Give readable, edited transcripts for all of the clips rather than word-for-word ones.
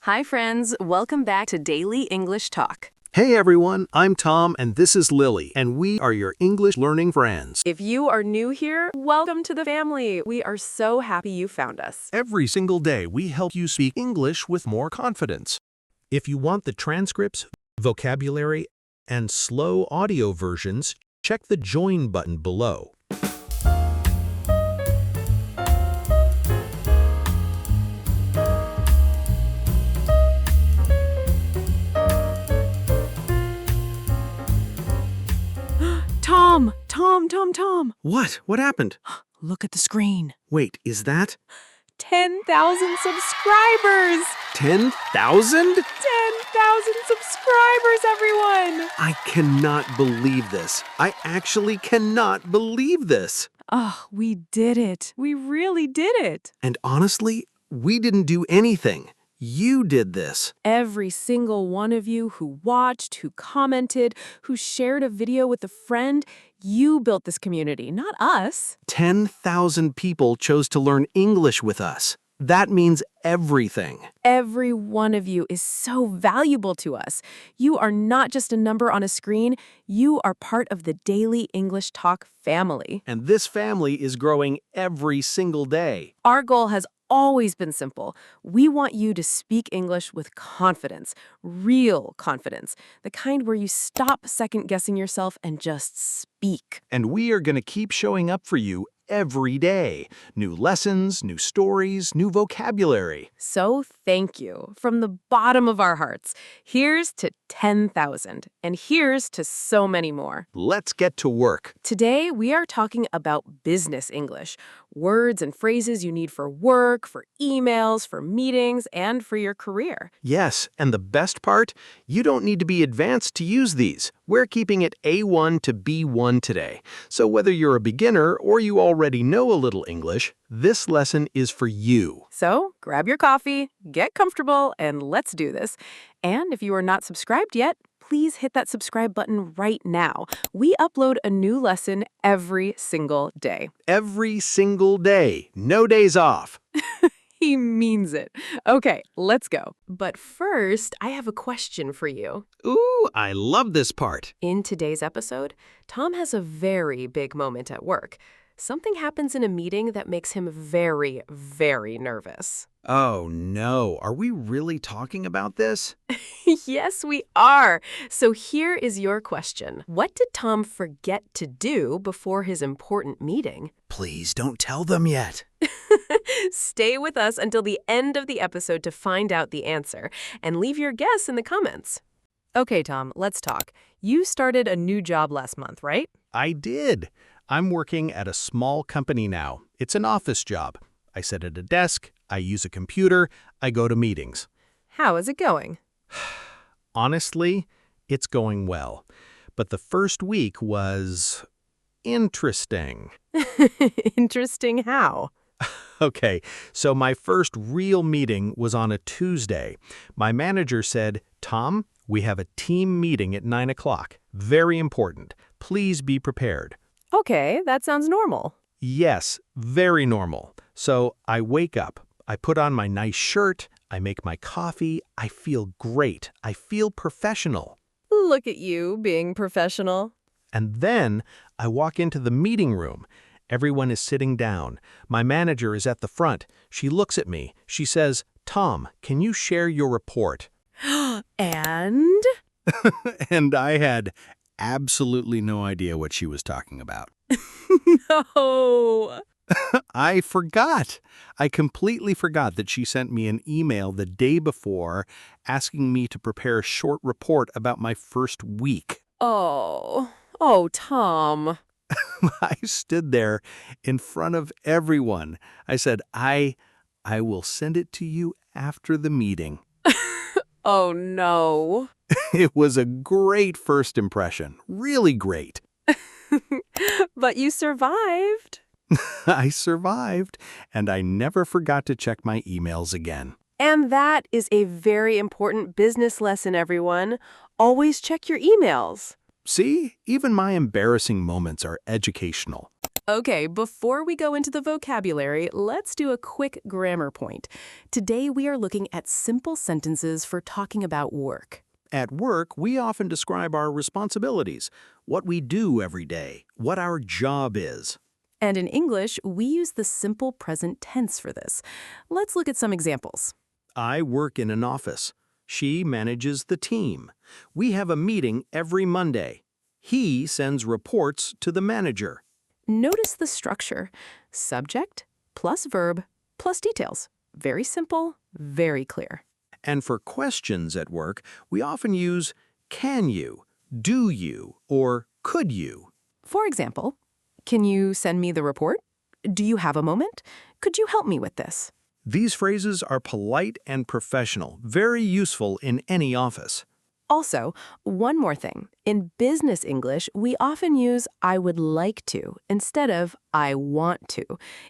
Hi, friends. Welcome back to Daily English Talk. Hey everyone, I'm Tom and this is Lily, and we are your English learning friends. If you are new here, welcome to the family. We are so happy you found us. Every single day, we help you speak English with more confidence. If you want the transcripts, vocabulary, and slow audio versions, check the join button below. Tom. What? What happened? Look at the screen. Wait, is that 10,000 subscribers! 10,000? 10,000 subscribers, everyone! I cannot believe this. I actually cannot believe this. Oh, we did it. We really did it. And honestly, we didn't do anything. You did this. Every single one of you who watched, who commented, who shared a video with a friend, you built this community, not us. 10,000 people chose to learn English with us. That means everything. Every one of you is so valuable to us. You are not just a number on a screen. You are part of the Daily English Talk family. And this family is growing every single day. Our goal has always been simple. We want you to speak English with confidence, real confidence, the kind where you stop second-guessing yourself and just speak. And we are going to keep showing up for you every day. New lessons, new stories, new vocabulary. So thank you from the bottom of our hearts. Here's to 10,000, and here's to so many more. Let's get to work. Today, we are talking about business English, words and phrases you need for work, for emails, for meetings, and for your career. Yes, and the best part? You don't need to be advanced to use these. We're keeping it A1 to B1 today. So whether you're a beginner or you already know a little English, this lesson is for you. So grab your coffee, get comfortable, and let's do this. And if you are not subscribed yet, please hit that subscribe button right now. We upload a new lesson every single day. Every single day. No days off. He means it. Okay, let's go. But first, I have a question for you. Ooh, I love this part. In today's episode, Tom has a very big moment at work. Something happens in a meeting that makes him very, very nervous. Oh no, are we really talking about this? Yes, we are. So here is your question. What did Tom forget to do before his important meeting? Please don't tell them yet. Stay with us until the end of the episode to find out the answer, and leave your guess in the comments. Okay, Tom, let's talk. You started a new job last month, right? I did. I'm working at a small company now. It's an office job. I sit at a desk, I use a computer, I go to meetings. How is it going? Honestly, it's going well. But the first week was interesting. Interesting how? Okay, so my first real meeting was on a Tuesday. My manager said, "Tom, we have a team meeting at 9 o'clock. Very important. Please be prepared." Okay, that sounds normal. Yes, very normal. So I wake up, I put on my nice shirt, I make my coffee, I feel great, I feel professional. Look at you being professional. And then I walk into the meeting room. Everyone is sitting down. My manager is at the front. She looks at me. She says, "Tom, can you share your report?" And? And I had absolutely no idea what she was talking about. No. I forgot. I completely forgot that she sent me an email the day before asking me to prepare a short report about my first week. Oh, Tom. I stood there in front of everyone. I said, I will send it to you after the meeting. Oh, no. It was a great first impression. Really great. But you survived. I survived, and I never forgot to check my emails again. And that is a very important business lesson, everyone. Always check your emails. See, even my embarrassing moments are educational. Okay, before we go into the vocabulary, let's do a quick grammar point. Today we are looking at simple sentences for talking about work. At work, we often describe our responsibilities, what we do every day, what our job is. And in English, we use the simple present tense for this. Let's look at some examples. I work in an office. She manages the team. We have a meeting every Monday. He sends reports to the manager. Notice the structure. Subject plus verb plus details. Very simple, very clear. And for questions at work, we often use can you, do you, or could you. For example, can you send me the report? Do you have a moment? Could you help me with this? These phrases are polite and professional, very useful in any office. Also, one more thing. In business English, we often use I would like to instead of I want to.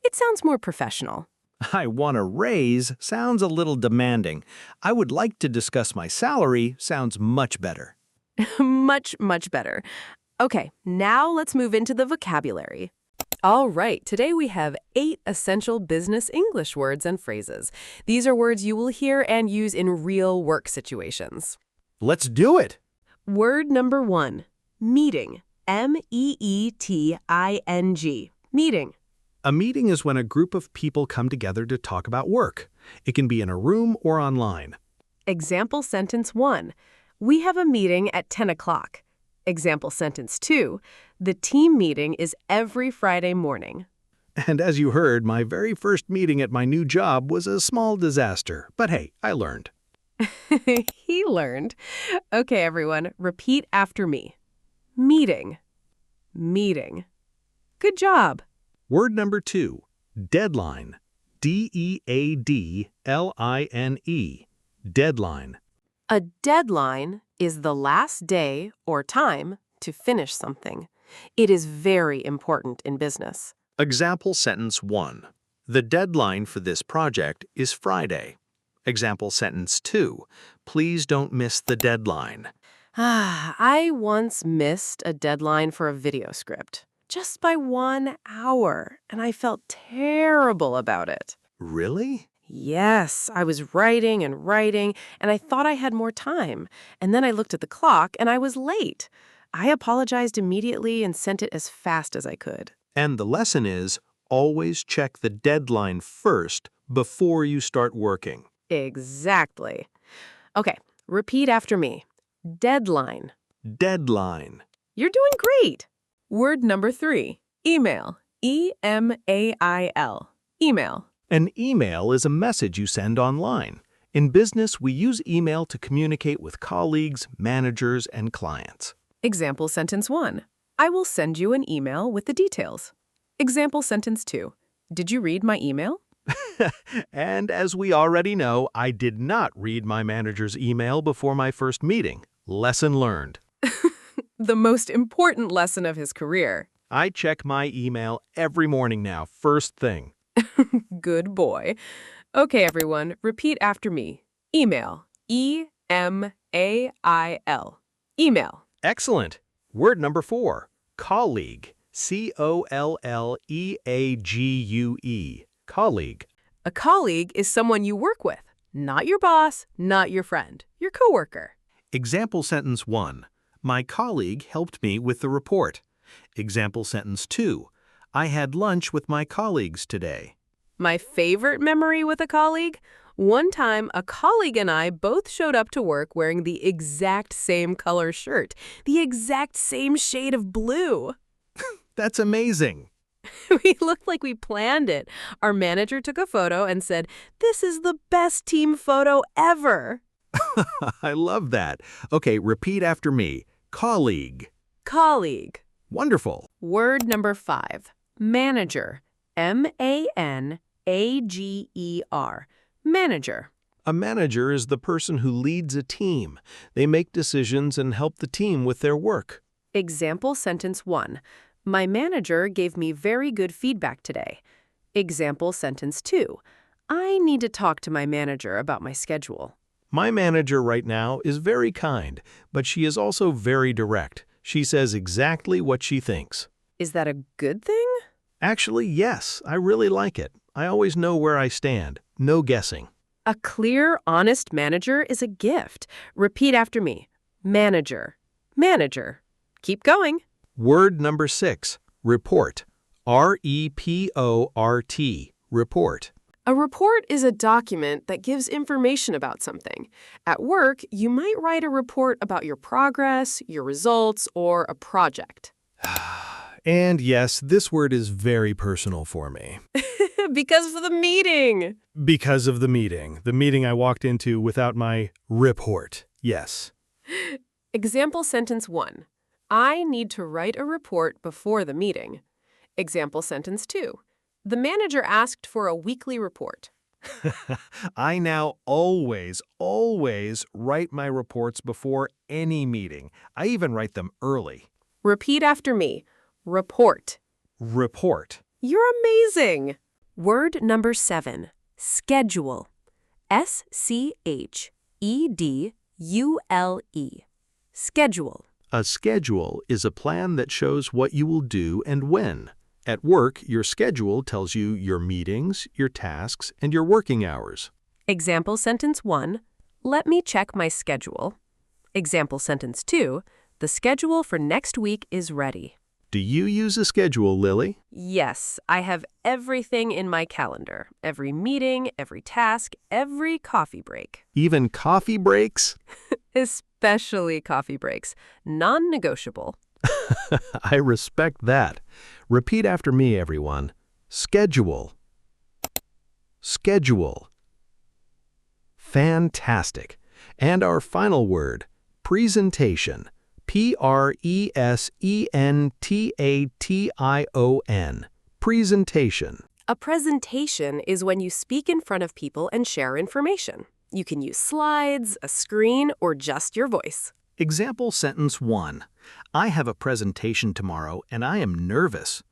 It sounds more professional. I want a raise sounds a little demanding. I would like to discuss my salary sounds much better. Much, much better. Okay, now let's move into the vocabulary. All right, today we have 8 essential business English words and phrases. These are words you will hear and use in real work situations. Let's do it! Word number 1, meeting. M-E-E-T-I-N-G. Meeting. A meeting is when a group of people come together to talk about work. It can be in a room or online. Example sentence 1. We have a meeting at 10 o'clock. Example sentence 2. The team meeting is every Friday morning. And as you heard, my very first meeting at my new job was a small disaster. But hey, I learned. He learned. Okay, everyone, repeat after me. Meeting. Meeting. Good job. Word number 2, deadline. D-E-A-D-L-I-N-E. Deadline. A deadline is the last day or time to finish something. It is very important in business. Example sentence 1. The deadline for this project is Friday. Example sentence 2. Please don't miss the deadline. I once missed a deadline for a video script. Just by 1 hour, and I felt terrible about it. Really? Yes, I was writing, and I thought I had more time. And then I looked at the clock, and I was late. I apologized immediately and sent it as fast as I could. And the lesson is, always check the deadline first before you start working. Exactly. Okay, repeat after me. Deadline. Deadline. You're doing great. Word number 3, email. E-M-A-I-L. Email. An email is a message you send online. In business, we use email to communicate with colleagues, managers, and clients. Example sentence 1. I will send you an email with the details. Example sentence 2. Did you read my email? And as we already know, I did not read my manager's email before my first meeting. Lesson learned. The most important lesson of his career. I check my email every morning now, first thing. Good boy. Okay, everyone, repeat after me. Email. E-M-A-I-L. Email. Excellent. Word number 4, colleague. C-O-L-L-E-A-G-U-E. Colleague. A colleague is someone you work with. Not your boss, not your friend. Your coworker. Example sentence 1. My colleague helped me with the report. Example sentence 2. I had lunch with my colleagues today. My favorite memory with a colleague? One time, a colleague and I both showed up to work wearing the exact same color shirt, the exact same shade of blue. That's amazing. We looked like we planned it. Our manager took a photo and said, "This is the best team photo ever." I love that. Okay, repeat after me. Colleague. Colleague. Wonderful. Word number 5. Manager. M-A-N-A-G-E-R. Manager. A manager is the person who leads a team. They make decisions and help the team with their work. Example sentence 1. My manager gave me very good feedback today. Example sentence 2. I need to talk to my manager about my schedule. My manager right now is very kind, but she is also very direct. She says exactly what she thinks. Is that a good thing? Actually, yes, I really like it. I always know where I stand. No guessing. A clear, honest manager is a gift. Repeat after me. Manager. Manager. Keep going. Word number 6, report. R-E-P-O-R-T, report. A report is a document that gives information about something. At work, you might write a report about your progress, your results, or a project. And yes, this word is very personal for me. Because of the meeting. Because of the meeting I walked into without my report. Yes. Example sentence 1. I need to write a report before the meeting. Example sentence 2. The manager asked for a weekly report. I now always write my reports before any meeting. I even write them early. Repeat after me. Report. Report. You're amazing. Word number 7. Schedule. S-C-H-E-D-U-L-E. Schedule. A schedule is a plan that shows what you will do and when. At work, your schedule tells you your meetings, your tasks, and your working hours. Example sentence 1. Let me check my schedule. Example sentence 2. The schedule for next week is ready. Do you use a schedule, Lily? Yes, I have everything in my calendar. Every meeting, every task, every coffee break. Even coffee breaks? Especially coffee breaks. Non-negotiable. I respect that. Repeat after me, everyone. Schedule. Schedule. Fantastic. And our final word, presentation. P-R-E-S-E-N-T-A-T-I-O-N. Presentation. A presentation is when you speak in front of people and share information. You can use slides, a screen, or just your voice. Example sentence 1. I have a presentation tomorrow and I am nervous.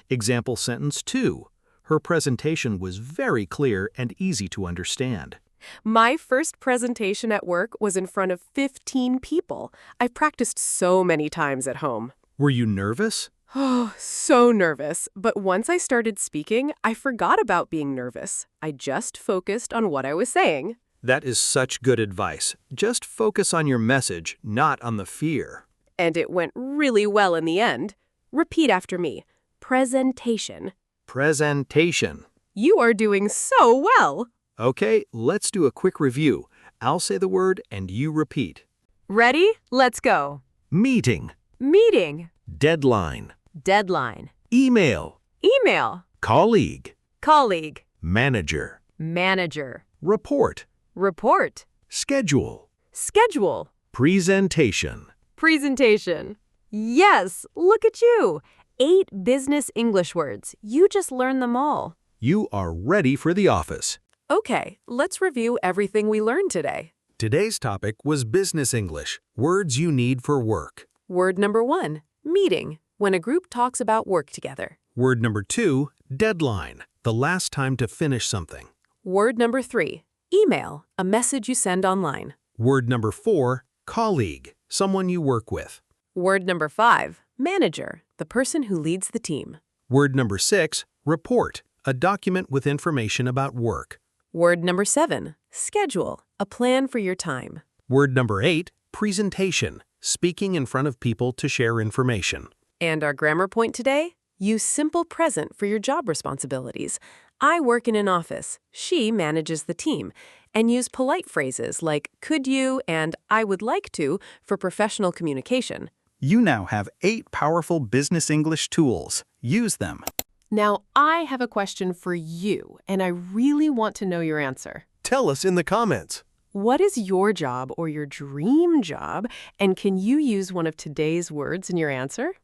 Example sentence 2. Her presentation was very clear and easy to understand. My first presentation at work was in front of 15 people. I've practiced so many times at home. Were you nervous? Oh, so nervous. But once I started speaking, I forgot about being nervous. I just focused on what I was saying. That is such good advice. Just focus on your message, not on the fear. And it went really well in the end. Repeat after me. Presentation. Presentation. You are doing so well. Okay, let's do a quick review. I'll say the word and you repeat. Ready? Let's go. Meeting. Meeting. Deadline. Deadline. Email. Email. Colleague. Colleague. Manager. Manager. Report. Report. Schedule. Schedule. Presentation. Presentation. Yes, look at you. 8 business English words. You just learned them all. You are ready for the office. Okay, let's review everything we learned today. Today's topic was business English, words you need for work. Word number 1, meeting, when a group talks about work together. Word number 2, deadline, the last time to finish something. Word number 3, email, a message you send online. Word number 4, colleague, someone you work with. Word number 5, manager, the person who leads the team. Word number 6, report, a document with information about work. Word number 7, schedule, a plan for your time. Word number 8, presentation, speaking in front of people to share information. And our grammar point today? Use simple present for your job responsibilities. I work in an office. She manages the team. And use polite phrases like could you and I would like to for professional communication. You now have 8 powerful business English tools. Use them. Now, I have a question for you, and I really want to know your answer. Tell us in the comments. What is your job or your dream job, and can you use one of today's words in your answer?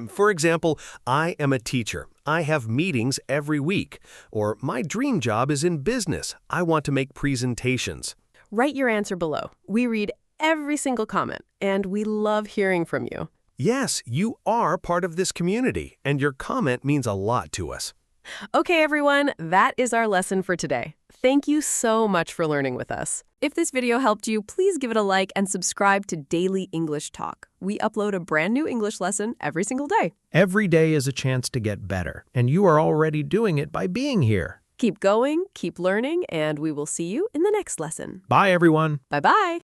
For example, I am a teacher. I have meetings every week. Or my dream job is in business. I want to make presentations. Write your answer below. We read every single comment, and we love hearing from you. Yes, you are part of this community, and your comment means a lot to us. Okay, everyone, that is our lesson for today. Thank you so much for learning with us. If this video helped you, please give it a like and subscribe to Daily English Talk. We upload a brand new English lesson every single day. Every day is a chance to get better, and you are already doing it by being here. Keep going, keep learning, and we will see you in the next lesson. Bye, everyone. Bye-bye.